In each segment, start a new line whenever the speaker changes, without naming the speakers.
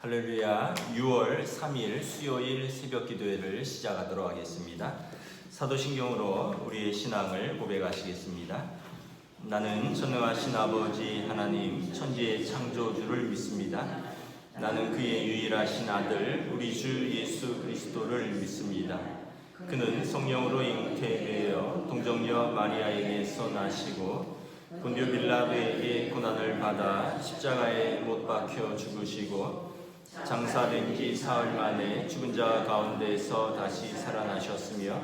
할렐루야. 6월 3일 수요일 새벽 기도회를 시작하도록 하겠습니다. 사도신경으로 우리의 신앙을 고백하시겠습니다. 나는 전능하신 아버지 하나님 천지의 창조주를 믿습니다. 나는 그의 유일하신 아들 우리 주 예수 그리스도를 믿습니다. 그는 성령으로 잉태되어 동정녀 마리아에게서 나시고 본디오 빌라도에게 고난을 받아 십자가에 못 박혀 죽으시고 장사된 지 사흘 만에 죽은 자 가운데서 다시 살아나셨으며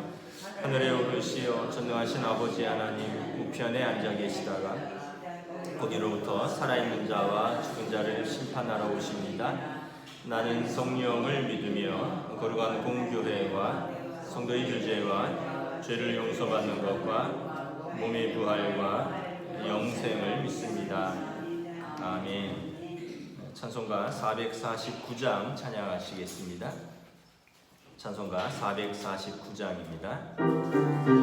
하늘에 오르시어 전능하신 아버지 하나님 우편에 앉아 계시다가 거기로부터 살아있는 자와 죽은 자를 심판하러 오십니다. 나는 성령을 믿으며 거룩한 공교회와 성도의 교제와 죄를 용서받는 것과 몸의 부활과 영생을 믿습니다. 아멘. 찬송가 449장 찬양하시겠습니다. 찬송가 449장입니다.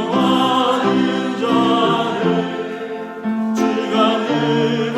순종하는 자를 주가 늘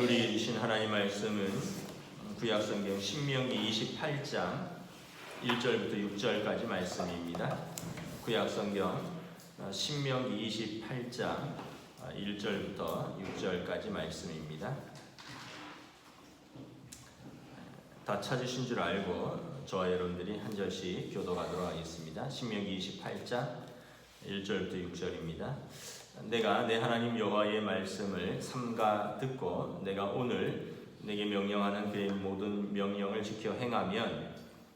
우리에게 주신 하나님 말씀은 구약성경 신명기 28장 1절부터 6절까지 말씀입니다. 구약성경 신명기 28장 1절부터 6절까지 말씀입니다. 다 찾으신 줄 알고 저와 여러분들이 한 절씩 교독하도록 하겠습니다. 신명기 28장 1절부터 6절입니다. 내가 내 하나님 여호와의 말씀을 삼가 듣고 내가 오늘 내게 명령하는 그의 모든 명령을 지켜 행하면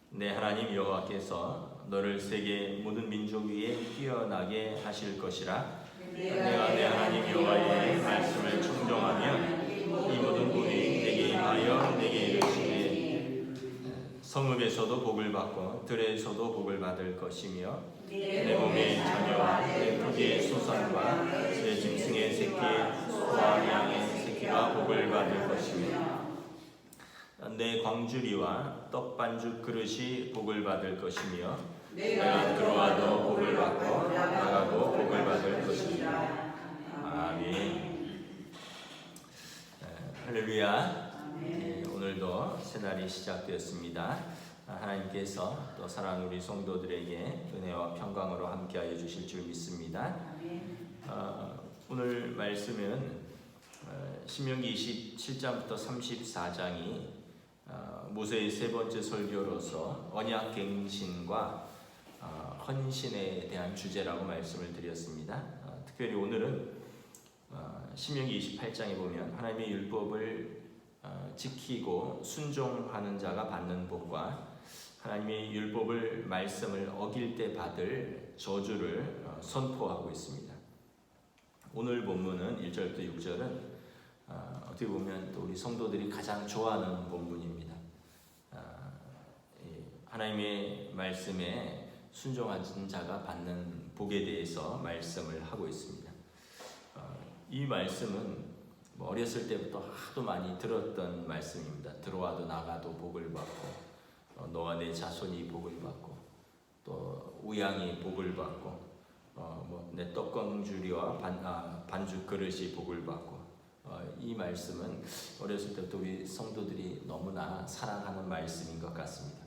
내 하나님 여호와께서 너를 세계 모든 민족 위에 뛰어나게 하실 것이라. 내가 내 하나님 여호와의 말씀을 청종하면 이 모든 복이 내게 임하여 내게 이르시되 성읍에서도 복을 받고 들에서도 복을 받을 것이며 내 몸의 자녀와 내 토지의 소산과 내 짐승의 새끼의 소와 양의 새끼가 복을 받을 것이며 내 광주리와 떡반죽 그릇이 복을 받을 것이며 내가 들어와도 복을 받고 나가도 복을 받을 것이며. 아멘. 할렐루야. 오늘도 새날이 시작되었습니다. 하나님께서 또 사랑하는 우리 성도들에게 은혜와 평강으로 함께하여 주실 줄 믿습니다. 오늘 말씀은 신명기 27장부터 34장이 모세의 세 번째 설교로서 언약갱신과 헌신에 대한 주제라고 말씀을 드렸습니다. 특별히 오늘은 신명기 28장에 보면 하나님의 율법을 지키고 순종하는 자가 받는 복과 하나님의 율법을 말씀을 어길 때 받을 저주를 선포하고 있습니다. 오늘 본문은 1절부터 6절은 어떻게 보면 또 우리 성도들이 가장 좋아하는 본문입니다. 하나님의 말씀에 순종하는 자가 받는 복에 대해서 말씀을 하고 있습니다. 이 말씀은 어렸을 때부터 하도 많이 들었던 말씀입니다. 들어와도 나가도 복을 받고 너와 내 자손이 복을 받고 또 우양이 복을 받고 내 떡광주리와 반죽 그릇이 복을 받고 이 말씀은 어렸을 때부터 우리 성도들이 너무나 사랑하는 말씀인 것 같습니다.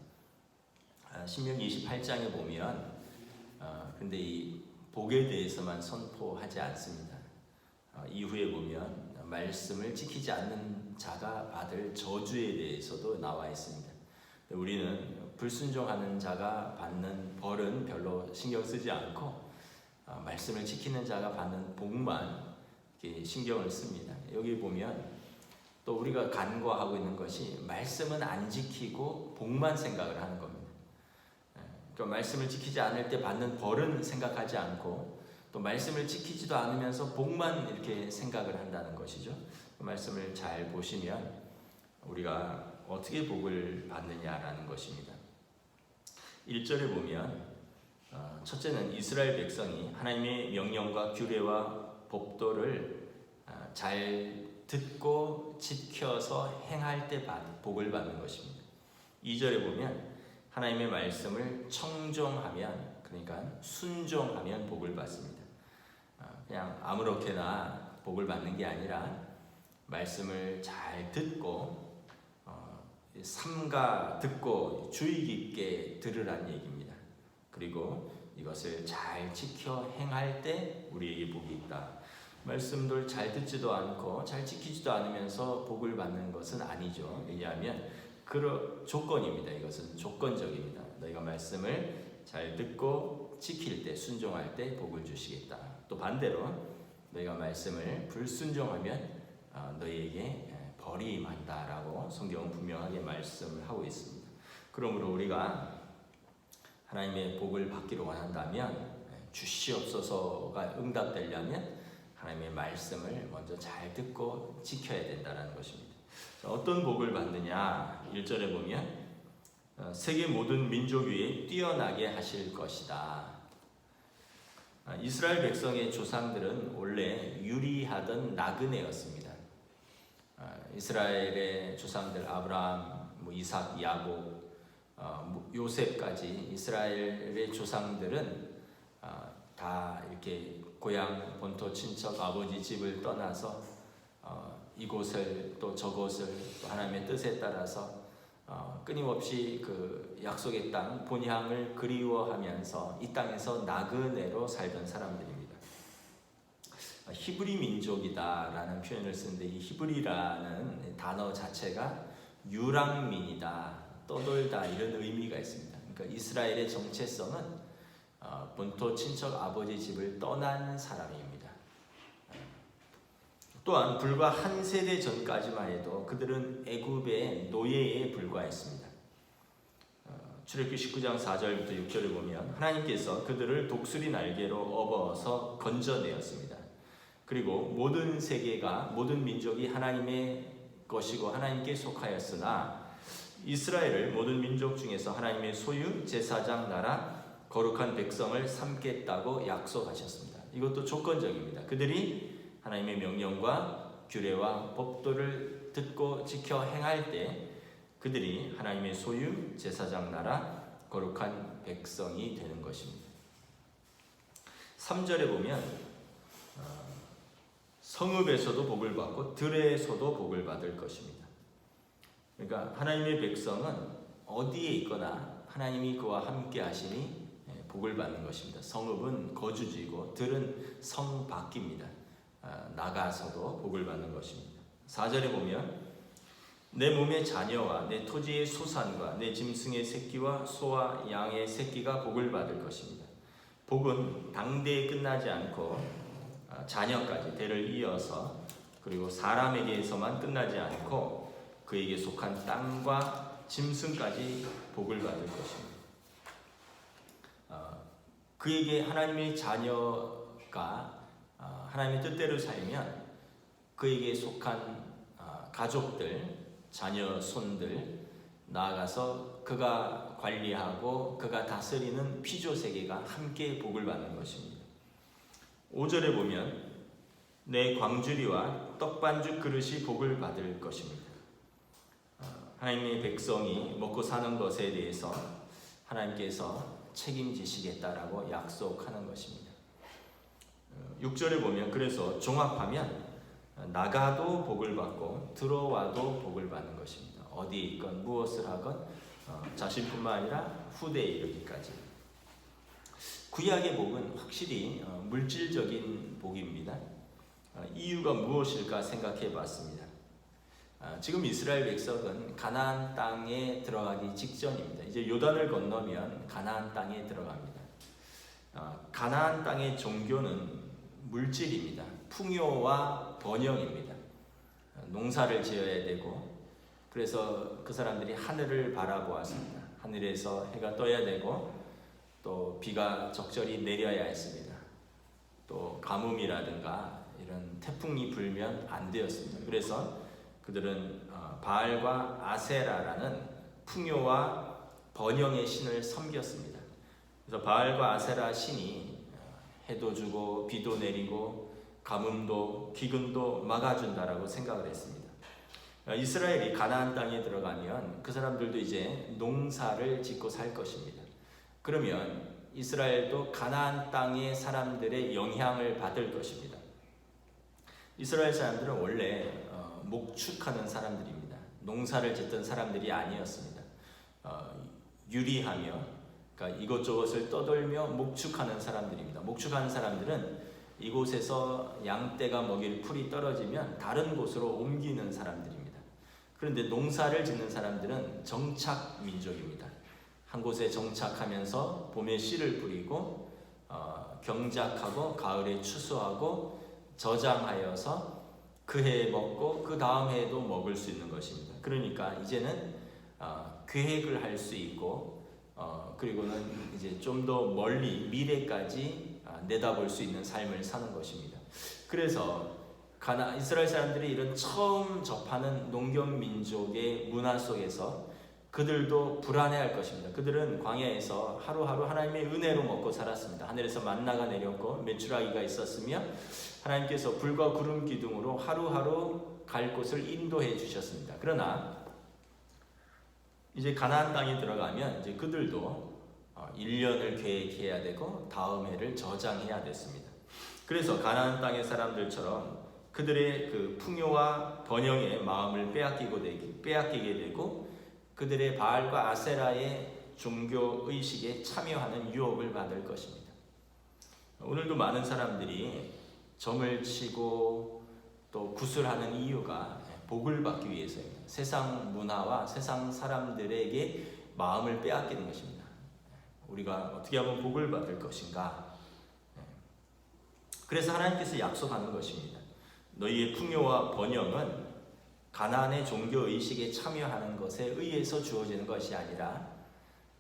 신명기 28장에 보면 근데 이 복에 대해서만 선포하지 않습니다. 이후에 보면 말씀을 지키지 않는 자가 받을 저주에 대해서도 나와 있습니다. 우리는 불순종하는 자가 받는 벌은 별로 신경 쓰지 않고 말씀을 지키는 자가 받는 복만 신경을 씁니다. 여기 보면 또 우리가 간과하고 있는 것이 말씀은 안 지키고 복만 생각을 하는 겁니다. 그러니까 말씀을 지키지 않을 때 받는 벌은 생각하지 않고 또 말씀을 지키지도 않으면서 복만 이렇게 생각을 한다는 것이죠. 그 말씀을 잘 보시면 우리가 어떻게 복을 받느냐라는 것입니다. 1절에 보면 첫째는 이스라엘 백성이 하나님의 명령과 규례와 법도를 잘 듣고 지켜서 행할 때 복을 받는 것입니다. 2절에 보면 하나님의 말씀을 청종하면, 그러니까 순종하면 복을 받습니다. 그냥 아무렇게나 복을 받는 게 아니라 말씀을 잘 듣고 삼가 듣고 주의 깊게 들으란 얘기입니다. 그리고 이것을 잘 지켜 행할 때 우리에게 복이 있다. 말씀들 잘 듣지도 않고 잘 지키지도 않으면서 복을 받는 것은 아니죠. 왜냐하면 그 조건입니다. 이것은 조건적입니다. 너희가 말씀을 잘 듣고 지킬 때, 순종할 때 복을 주시겠다. 또 반대로 너희가 말씀을 불순종하면 너희에게 벌이 임한다라고 성경은 분명하게 말씀을 하고 있습니다. 그러므로 우리가 하나님의 복을 받기를 원한다면 주시옵소서가 응답되려면 하나님의 말씀을 먼저 잘 듣고 지켜야 된다는 것입니다. 어떤 복을 받느냐? 1절에 보면 세계 모든 민족 위에 뛰어나게 하실 것이다. 이스라엘 백성의 조상들은 원래 유리하던 나그네였습니다. 이스라엘의 조상들 아브라함, 이삭, 야곱, 요셉까지 이스라엘의 조상들은 다 이렇게 고향 본토 친척 아버지 집을 떠나서 이곳을 또 저곳을 또 하나님의 뜻에 따라서 끊임없이 그 약속의 땅 본향을 그리워하면서 이 땅에서 나그네로 살던 사람들입니다. 히브리 민족이다라는 표현을 쓰는데 이 히브리라는 단어 자체가 유랑민이다, 떠돌다 이런 의미가 있습니다. 그러니까 이스라엘의 정체성은 본토 친척 아버지 집을 떠난 사람입니다. 또한 불과 한 세대 전까지만 해도 그들은 애굽의 노예에 불과했습니다. 출애굽기 19장 4절부터 6절을 보면 하나님께서 그들을 독수리 날개로 업어서 건져내었습니다. 그리고 모든 세계가 모든 민족이 하나님의 것이고 하나님께 속하였으나 이스라엘을 모든 민족 중에서 하나님의 소유, 제사장 나라, 거룩한 백성을 삼겠다고 약속하셨습니다. 이것도 조건적입니다. 그들이 하나님의 명령과 규례와 법도를 듣고 지켜 행할 때 그들이 하나님의 소유, 제사장 나라, 거룩한 백성이 되는 것입니다. 3절에 보면 성읍에서도 복을 받고 들에서도 복을 받을 것입니다. 그러니까 하나님의 백성은 어디에 있거나 하나님이 그와 함께 하시니 복을 받는 것입니다. 성읍은 거주지고 들은 성 밖입니다. 나가서도 복을 받는 것입니다. 4절에 보면 내 몸의 자녀와 내 토지의 소산과 내 짐승의 새끼와 소와 양의 새끼가 복을 받을 것입니다. 복은 당대에 끝나지 않고 자녀까지 대를 이어서 그리고 사람에게서만 끝나지 않고 그에게 속한 땅과 짐승까지 복을 받을 것입니다. 그에게 하나님의 자녀가 하나님의 뜻대로 살면 그에게 속한 가족들, 자녀, 손들 나아가서 그가 관리하고 그가 다스리는 피조세계가 함께 복을 받는 것입니다. 5절에 보면 내 광주리와 떡반죽 그릇이 복을 받을 것입니다. 하나님의 백성이 먹고 사는 것에 대해서 하나님께서 책임지시겠다라고 약속하는 것입니다. 6절에 보면 그래서 종합하면 나가도 복을 받고 들어와도 복을 받는 것입니다. 어디에 있건 무엇을 하건 자신뿐만 아니라 후대에 이르기까지. 구약의 복은 확실히 물질적인 복입니다. 이유가 무엇일까 생각해 봤습니다. 지금 이스라엘 백성은 가나안 땅에 들어가기 직전입니다. 이제 요단을 건너면 가나안 땅에 들어갑니다. 가나안 땅의 종교는 물질입니다. 풍요와 번영입니다. 농사를 지어야 되고 그래서 그 사람들이 하늘을 바라보았습니다. 하늘에서 해가 떠야 되고 또 비가 적절히 내려야 했습니다. 또 가뭄이라든가 이런 태풍이 불면 안 되었습니다. 그래서 그들은 바알과 아세라라는 풍요와 번영의 신을 섬겼습니다. 그래서 바알과 아세라 신이 해도 주고 비도 내리고 가뭄도 기근도 막아준다라고 생각을 했습니다. 이스라엘이 가나안 땅에 들어가면 그 사람들도 이제 농사를 짓고 살 것입니다. 그러면 이스라엘도 가나안 땅의 사람들의 영향을 받을 것입니다. 이스라엘 사람들은 원래 목축하는 사람들입니다. 농사를 짓던 사람들이 아니었습니다. 유리하며 그러니까 이것저것을 떠돌며 목축하는 사람들입니다. 목축하는 사람들은 이곳에서 양떼가 먹일 풀이 떨어지면 다른 곳으로 옮기는 사람들입니다. 그런데 농사를 짓는 사람들은 정착 민족입니다. 한 곳에 정착하면서 봄에 씨를 뿌리고 경작하고 가을에 추수하고 저장하여서 그 해에 먹고 그 다음 해에도 먹을 수 있는 것입니다. 그러니까 이제는 계획을 할 수 있고 그리고는 이제 좀 더 멀리 미래까지 내다볼 수 있는 삶을 사는 것입니다. 그래서 이스라엘 사람들이 이런 처음 접하는 농경 민족의 문화 속에서 그들도 불안해할 것입니다. 그들은 광야에서 하루하루 하나님의 은혜로 먹고 살았습니다. 하늘에서 만나가 내렸고 메추라기가 있었으며 하나님께서 불과 구름 기둥으로 하루하루 갈 곳을 인도해 주셨습니다. 그러나 이제 가나안 땅에 들어가면 이제 그들도 1년을 계획해야 되고 다음 해를 저장해야 됐습니다. 그래서 가나안 땅의 사람들처럼 그들의 그 풍요와 번영의 마음을 빼앗기게 되고 그들의 바알과 아세라의 종교 의식에 참여하는 유혹을 받을 것입니다. 오늘도 많은 사람들이 점을 치고 또 구슬하는 이유가 복을 받기 위해서입니다. 세상 문화와 세상 사람들에게 마음을 빼앗기는 것입니다. 우리가 어떻게 하면 복을 받을 것인가? 그래서 하나님께서 약속하는 것입니다. 너희의 풍요와 번영은 가나안의 종교 의식에 참여하는 것에 의해서 주어지는 것이 아니라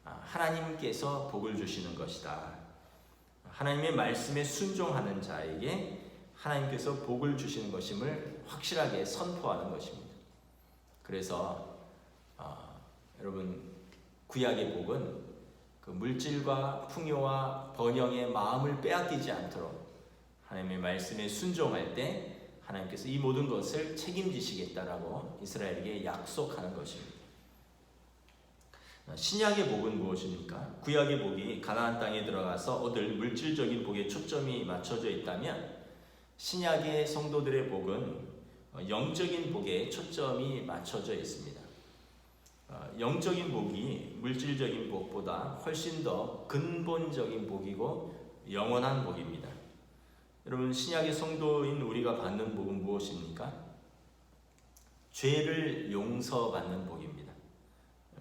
하나님께서 복을 주시는 것이다. 하나님의 말씀에 순종하는 자에게 하나님께서 복을 주시는 것임을 확실하게 선포하는 것입니다. 그래서 여러분, 구약의 복은 그 물질과 풍요와 번영의 마음을 빼앗기지 않도록 하나님의 말씀에 순종할 때 하나님께서 이 모든 것을 책임지시겠다라고 이스라엘에게 약속하는 것입니다. 신약의 복은 무엇입니까? 구약의 복이 가나안 땅에 들어가서 얻을 물질적인 복에 초점이 맞춰져 있다면 신약의 성도들의 복은 영적인 복에 초점이 맞춰져 있습니다. 영적인 복이 물질적인 복보다 훨씬 더 근본적인 복이고 영원한 복입니다. 여러분, 신약의 성도인 우리가 받는 복은 무엇입니까? 죄를 용서받는 복입니다.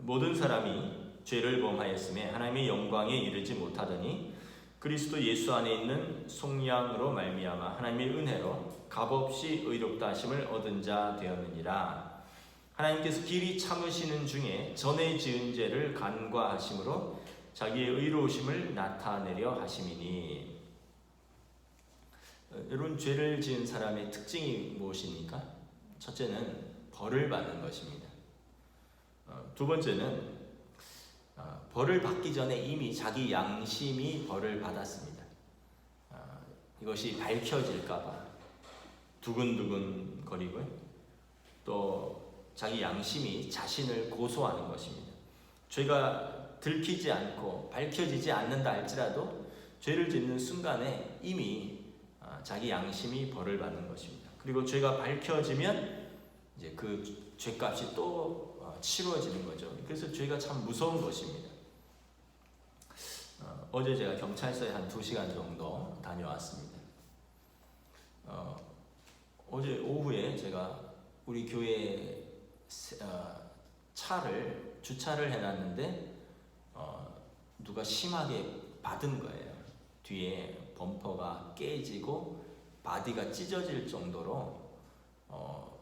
모든 사람이 죄를 범하였음에 하나님의 영광에 이르지 못하더니 그리스도 예수 안에 있는 속량으로 말미암아 하나님의 은혜로 값없이 의롭다 하심을 얻은 자 되었느니라. 하나님께서 길이 참으시는 중에 전에 지은 죄를 간과하심으로 자기의 의로우심을 나타내려 하심이니. 여러분, 죄를 지은 사람의 특징이 무엇입니까? 첫째는 벌을 받는 것입니다. 두 번째는 벌을 받기 전에 이미 자기 양심이 벌을 받았습니다. 이것이 밝혀질까봐 두근두근 거리고요. 또 자기 양심이 자신을 고소하는 것입니다. 죄가 들키지 않고 밝혀지지 않는다 할지라도 죄를 짓는 순간에 이미 자기 양심이 벌을 받는 것입니다. 그리고 죄가 밝혀지면 이제 그 죄값이 또 치루어지는 거죠. 그래서 죄가 참 무서운 것입니다. 어제 제가 경찰서에 한 2시간 정도 다녀왔습니다. 어제 오후에 제가 우리 교회 차를 주차를 해놨는데 누가 심하게 받은 거예요. 뒤에 범퍼가 깨지고 바디가 찢어질 정도로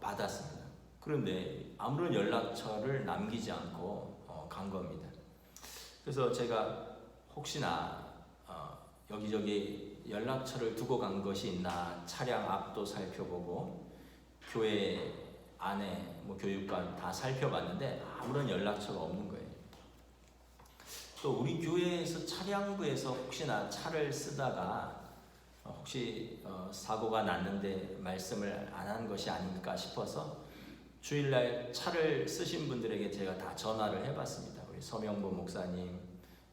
받았습니다. 그런데 아무런 연락처를 남기지 않고 간 겁니다. 그래서 제가 혹시나 여기저기 연락처를 두고 간 것이 있나 차량 앞도 살펴보고 교회 안에 교육관 다 살펴봤는데 아무런 연락처가 없는 거예요. 또 우리 교회에서 차량부에서 혹시나 차를 쓰다가 혹시 사고가 났는데 말씀을 안 한 것이 아닐까 싶어서 주일날 차를 쓰신 분들에게 제가 다 전화를 해봤습니다. 우리 서명보 목사님,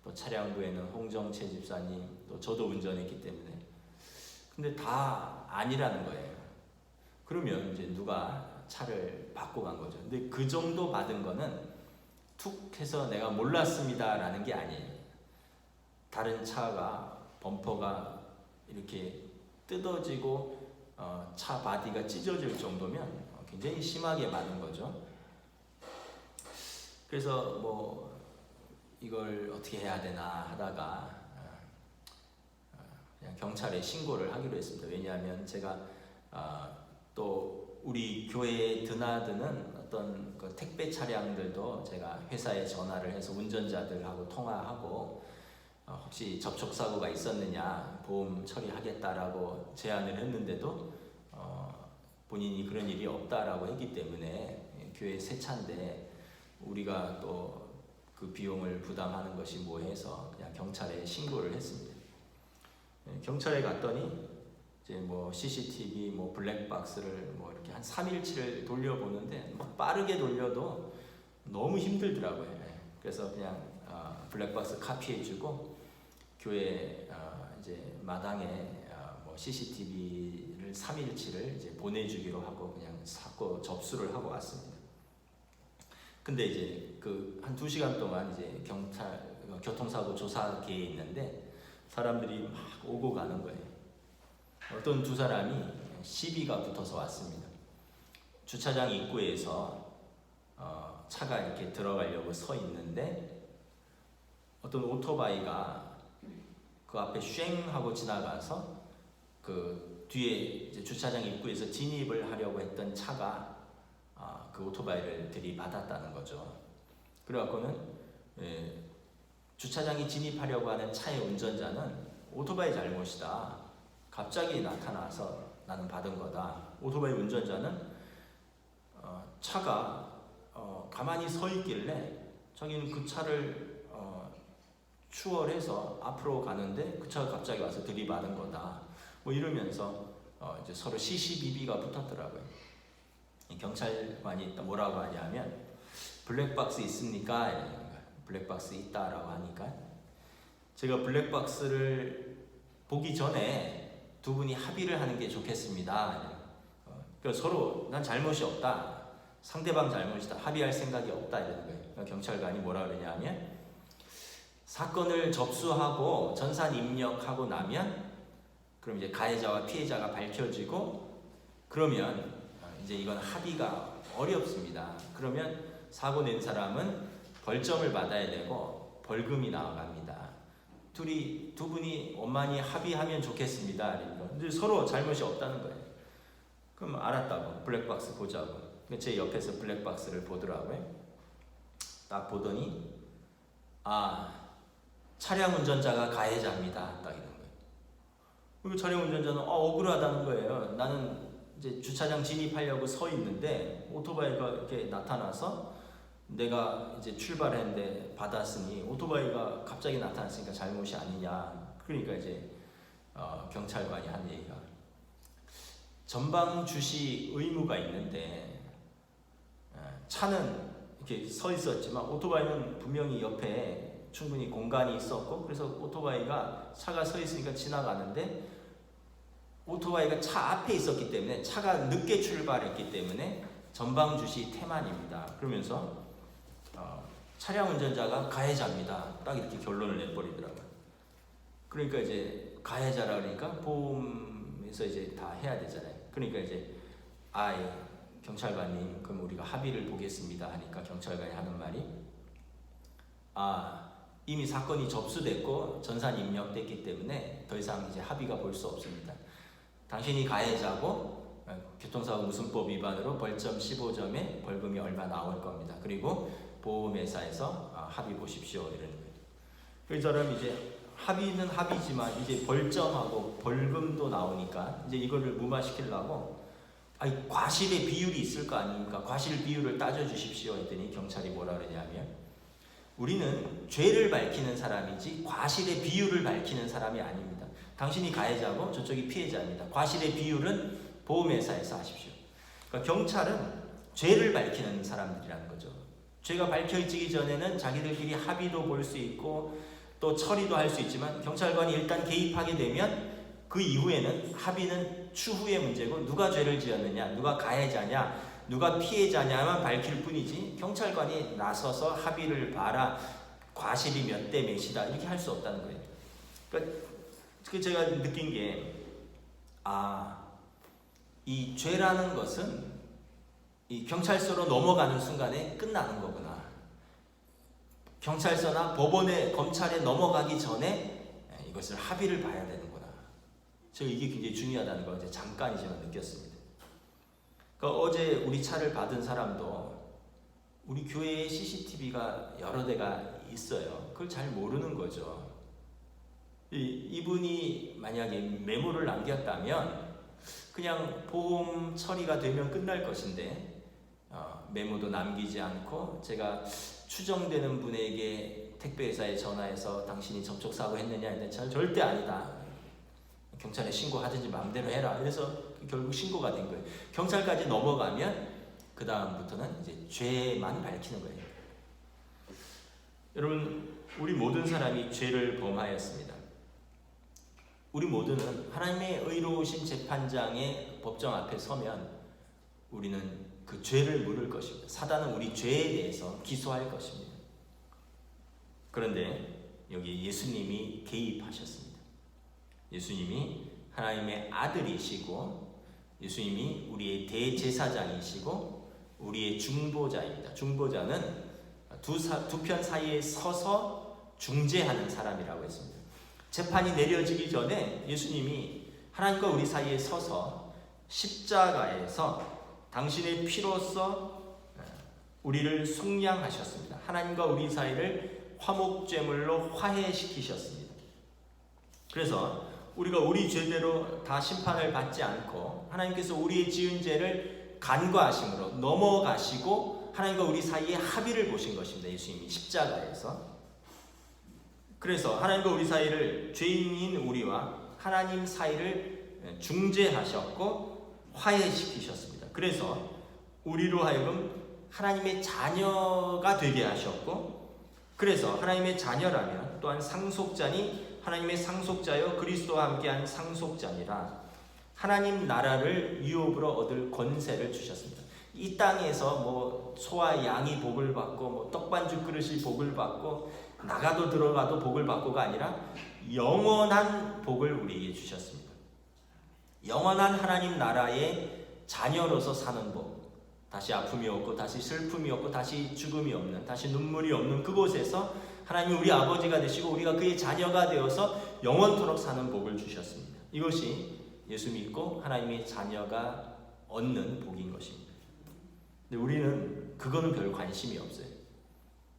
또 차량부에는 홍정채 집사님, 또 저도 운전했기 때문에. 근데 다 아니라는 거예요. 그러면 이제 누가 차를 받고 간 거죠. 근데 그 정도 받은 거는 툭 해서 내가 몰랐습니다 라는 게 아니에요. 다른 차가 범퍼가 이렇게 뜯어지고 차 바디가 찢어질 정도면 굉장히 심하게 맞은 거죠. 그래서 이걸 어떻게 해야 되나 하다가 그냥 경찰에 신고를 하기로 했습니다. 왜냐하면 제가 또 우리 교회에 드나드는 어떤 그 택배 차량들도 제가 회사에 전화를 해서 운전자들하고 통화하고 혹시 접촉사고가 있었느냐 보험 처리하겠다라고 제안을 했는데도 본인이 그런 일이 없다라고 했기 때문에 교회 새 차인데 우리가 또 그 비용을 부담하는 것이 뭐해서 그냥 경찰에 신고를 했습니다. 경찰에 갔더니 이제 CCTV 블랙박스를 이렇게 한 3일치를 돌려보는데 빠르게 돌려도 너무 힘들더라고요. 그래서 그냥 블랙박스 카피해주고 교회 이제 마당에 CCTV를 3일치를 이제 보내주기로 하고 그냥 사고 접수를 하고 왔습니다. 근데 이제 그 한 2시간 동안 이제 경찰 교통사고 조사계에 있는데 사람들이 막 오고 가는 거예요. 어떤 두 사람이 시비가 붙어서 왔습니다. 주차장 입구에서 차가 이렇게 들어가려고 서 있는데 어떤 오토바이가 그 앞에 쉥 하고 지나가서 그 뒤에 이제 주차장 입구에서 진입을 하려고 했던 차가 그 오토바이를 들이받았다는 거죠. 그래갖고는 주차장에 진입하려고 하는 차의 운전자는 오토바이 잘못이다. 갑자기 나타나서 나는 받은 거다. 오토바이 운전자는 차가 가만히 서 있길래 자기는 그 차를 추월해서 앞으로 가는데 그 차가 갑자기 와서 들이받은 거다. 뭐 이러면서 이제 서로 시시비비가 붙었더라고요. 경찰관이 뭐라고 하냐면 블랙박스 있습니까? 블랙박스 있다라고 하니까 제가 블랙박스를 보기 전에 두 분이 합의를 하는 게 좋겠습니다. 그러니까 서로 난 잘못이 없다. 상대방 잘못이다. 합의할 생각이 없다. 이러는 거예요. 그러니까 경찰관이 뭐라 그러냐면 사건을 접수하고 전산 입력하고 나면 그럼 이제 가해자와 피해자가 밝혀지고 그러면 이제 이건 합의가 어렵습니다. 그러면 사고 낸 사람은 벌점을 받아야 되고 벌금이 나와갑니다. 두 분이 원만히 합의하면 좋겠습니다. 근데 서로 잘못이 없다는 거예요. 그럼 알았다고 블랙박스 보자고. 제 옆에서 블랙박스를 보더라고요. 딱 보더니 차량 운전자가 가해자입니다. 딱 이런 거예요. 그리고 차량 운전자는 억울하다는 거예요. 나는 이제 주차장 진입하려고 서 있는데 오토바이가 이렇게 나타나서 내가 이제 출발했는데 받았으니 오토바이가 갑자기 나타났으니까 잘못이 아니냐. 그러니까 이제 경찰관이 한 얘기가 전방 주시 의무가 있는데 차는 이렇게 서 있었지만 오토바이는 분명히 옆에 충분히 공간이 있었고 그래서 오토바이가 차가 서 있으니까 지나가는데 오토바이가 차 앞에 있었기 때문에 차가 늦게 출발했기 때문에 전방 주시 태만입니다. 그러면서 차량 운전자가 가해자입니다. 딱 이렇게 결론을 내버리더라고요. 그러니까 이제 가해자라 그러니까 보험에서 이제 다 해야 되잖아요. 그러니까 이제 경찰관님 그럼 우리가 합의를 보겠습니다 하니까 경찰관이 하는 말이 이미 사건이 접수됐고 전산 입력됐기 때문에 더 이상 이제 합의가 볼 수 없습니다. 당신이 가해자고 교통사고 무슨법 위반으로 벌점 15점에 벌금이 얼마 나올 겁니다. 그리고 보험회사에서 합의 보십시오 이러는 거예요. 그 사람이 이제 합의는 합의지만 이제 벌점하고 벌금도 나오니까 이제 이거를 무마시키려고 과실의 비율이 있을 거 아닙니까? 과실 비율을 따져주십시오 했더니 경찰이 뭐라 그러냐면 우리는 죄를 밝히는 사람이지 과실의 비율을 밝히는 사람이 아닙니다. 당신이 가해자고 저쪽이 피해자입니다. 과실의 비율은 보험회사에서 하십시오. 그러니까 경찰은 죄를 밝히는 사람들이라는 거죠. 죄가 밝혀지기 전에는 자기들끼리 합의도 볼 수 있고 또 처리도 할 수 있지만 경찰관이 일단 개입하게 되면 그 이후에는 합의는 추후의 문제고 누가 죄를 지었느냐, 누가 가해자냐, 누가 피해자냐만 밝힐 뿐이지 경찰관이 나서서 합의를 봐라, 과실이 몇 대 몇이다 이렇게 할 수 없다는 거예요. 그러니까 제가 느낀 게 이 죄라는 것은 이 경찰서로 넘어가는 순간에 끝나는 거구나. 경찰서나 법원에 검찰에 넘어가기 전에 이것을 합의를 봐야 되는구나. 제가 이게 굉장히 중요하다는 걸 잠깐이지만 느꼈습니다. 그러니까 어제 우리 차를 받은 사람도 우리 교회에 CCTV가 여러 대가 있어요. 그걸 잘 모르는 거죠. 이분이 만약에 메모를 남겼다면 그냥 보험 처리가 되면 끝날 것인데 메모도 남기지 않고 제가 추정되는 분에게 택배회사에 전화해서 당신이 접촉사고 했느냐 했는데 절대 아니다. 경찰에 신고하든지 마음대로 해라. 그래서 결국 신고가 된 거예요. 경찰까지 넘어가면 그 다음부터는 이제 죄만 밝히는 거예요. 여러분, 우리 모든 사람이 죄를 범하였습니다. 우리 모두는 하나님의 의로우신 재판장의 법정 앞에 서면 우리는 그 죄를 물을 것입니다. 사단은 우리 죄에 대해서 기소할 것입니다. 그런데 여기 예수님이 개입하셨습니다. 예수님이 하나님의 아들이시고 예수님이 우리의 대제사장이시고 우리의 중보자입니다. 중보자는 두 편 사이에 서서 중재하는 사람이라고 했습니다. 재판이 내려지기 전에 예수님이 하나님과 우리 사이에 서서 십자가에서 당신의 피로써 우리를 속량하셨습니다. 하나님과 우리 사이를 화목제물로 화해시키셨습니다. 그래서 우리가 우리 죄대로 다 심판을 받지 않고 하나님께서 우리의 지은 죄를 간과하심으로 넘어가시고 하나님과 우리 사이에 합의를 보신 것입니다. 예수님이 십자가에서. 그래서 하나님과 우리 사이를, 죄인인 우리와 하나님 사이를 중재하셨고 화해시키셨습니다. 그래서 우리로 하여금 하나님의 자녀가 되게 하셨고, 그래서 하나님의 자녀라면 또한 상속자니 하나님의 상속자여 그리스도와 함께한 상속자니라 하나님 나라를 유업으로 얻을 권세를 주셨습니다. 이 땅에서 뭐 소와 양이 복을 받고 뭐 떡반죽 그릇이 복을 받고 나가도 들어가도 복을 받고가 아니라 영원한 복을 우리에게 주셨습니다. 영원한 하나님 나라의 자녀로서 사는 복, 다시 아픔이 없고 다시 슬픔이 없고 다시 죽음이 없는, 다시 눈물이 없는 그곳에서 하나님이 우리 아버지가 되시고 우리가 그의 자녀가 되어서 영원토록 사는 복을 주셨습니다. 이것이 예수 믿고 하나님의 자녀가 얻는 복인 것입니다. 근데 우리는 그거는 별 관심이 없어요.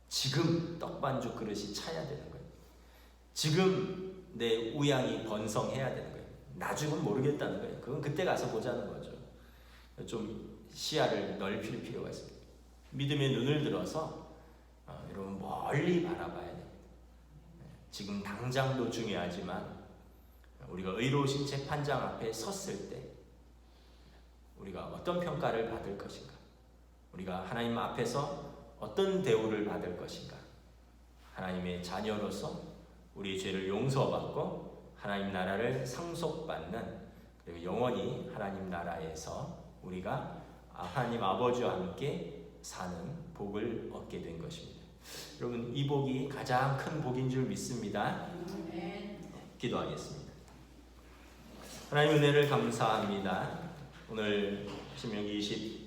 지금 떡반죽 그릇이 차야 되는 거예요. 지금 내 우양이 번성해야 되는 거예요. 나중은 모르겠다는 거예요. 그건 그때 가서 보자는 거죠. 좀 시야를 넓힐 필요가 있습니다. 믿음의 눈을 들어서 여러분 멀리 바라봐야 됩니다. 지금 당장도 중요하지만 우리가 의로우신 재판장 앞에 섰을 때 우리가 어떤 평가를 받을 것인가, 우리가 하나님 앞에서 어떤 대우를 받을 것인가, 하나님의 자녀로서 우리의 죄를 용서받고 하나님 나라를 상속받는, 그리고 영원히 하나님 나라에서 우리가 하나님 아버지와 함께 사는 복을 얻게 된 것입니다. 여러분, 이 복이 가장 큰 복인 줄 믿습니다. 기도하겠습니다. 하나님 은혜를 감사합니다. 오늘 신명기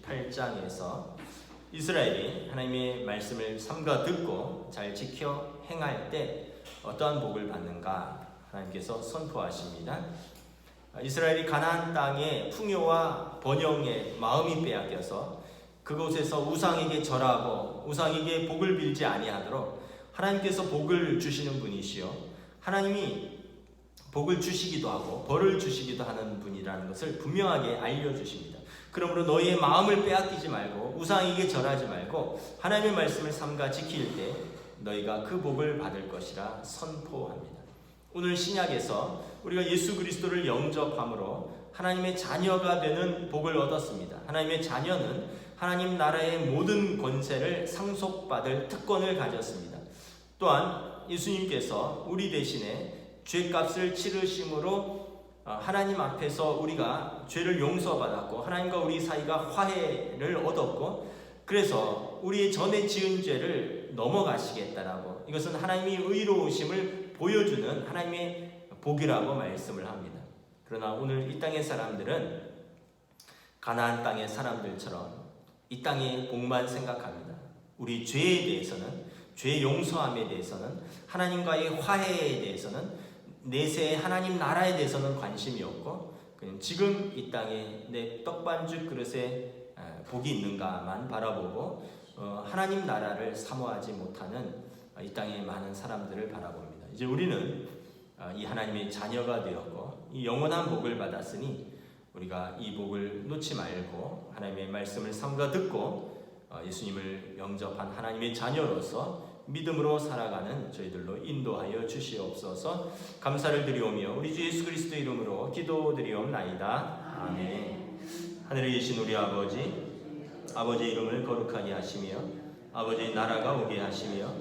28장에서 이스라엘이 하나님의 말씀을 삼가 듣고 잘 지켜 행할 때 어떠한 복을 받는가 하나님께서 선포하십니다. 이스라엘이 가나안 땅의 풍요와 번영에 마음이 빼앗겨서 그곳에서 우상에게 절하고 우상에게 복을 빌지 아니하도록 하나님께서 복을 주시는 분이시요, 하나님이 복을 주시기도 하고 벌을 주시기도 하는 분이라는 것을 분명하게 알려주십니다. 그러므로 너희의 마음을 빼앗기지 말고 우상에게 절하지 말고 하나님의 말씀을 삼가 지킬 때 너희가 그 복을 받을 것이라 선포합니다. 오늘 신약에서 우리가 예수 그리스도를 영접함으로 하나님의 자녀가 되는 복을 얻었습니다. 하나님의 자녀는 하나님 나라의 모든 권세를 상속받을 특권을 가졌습니다. 또한 예수님께서 우리 대신에 죄값을 치르심으로 하나님 앞에서 우리가 죄를 용서받았고 하나님과 우리 사이가 화해를 얻었고, 그래서 우리의 전에 지은 죄를 넘어가시겠다라고, 이것은 하나님의 의로우심을 보여주는 하나님의 복이라고 말씀을 합니다. 그러나 오늘 이 땅의 사람들은 가나안 땅의 사람들처럼 이 땅의 복만 생각합니다. 우리 죄에 대해서는, 죄 용서함에 대해서는, 하나님과의 화해에 대해서는, 내세의 하나님 나라에 대해서는 관심이 없고 그냥 지금 이 땅에 내 떡반죽 그릇에 복이 있는가만 바라보고 하나님 나라를 사모하지 못하는 이 땅의 많은 사람들을 바라봅니다. 이제 우리는 이 하나님의 자녀가 되었고 이 영원한 복을 받았으니 우리가 이 복을 놓지 말고 하나님의 말씀을 삼가 듣고 예수님을 영접한 하나님의 자녀로서 믿음으로 살아가는 저희들로 인도하여 주시옵소서. 감사를 드리오며 우리 주 예수 그리스도 이름으로 기도드리옵나이다. 아멘. 하늘에 계신 우리 아버지의 이름을 거룩하게 하시며 아버지의 나라가 오게 하시며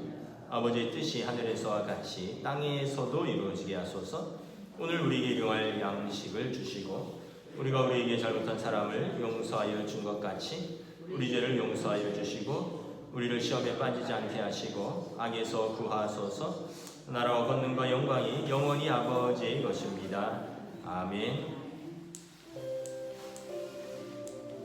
아버지의 뜻이 하늘에서와 같이 땅에서도 이루어지게 하소서. 오늘 우리에게 일용할 양식을 주시고 우리가 우리에게 잘못한 사람을 용서하여 준 것 같이 우리 죄를 용서하여 주시고 우리를 시험에 빠지지 않게 하시고 악에서 구하소서. 나라와 권능과 영광이 영원히 아버지의 것입니다. 아멘.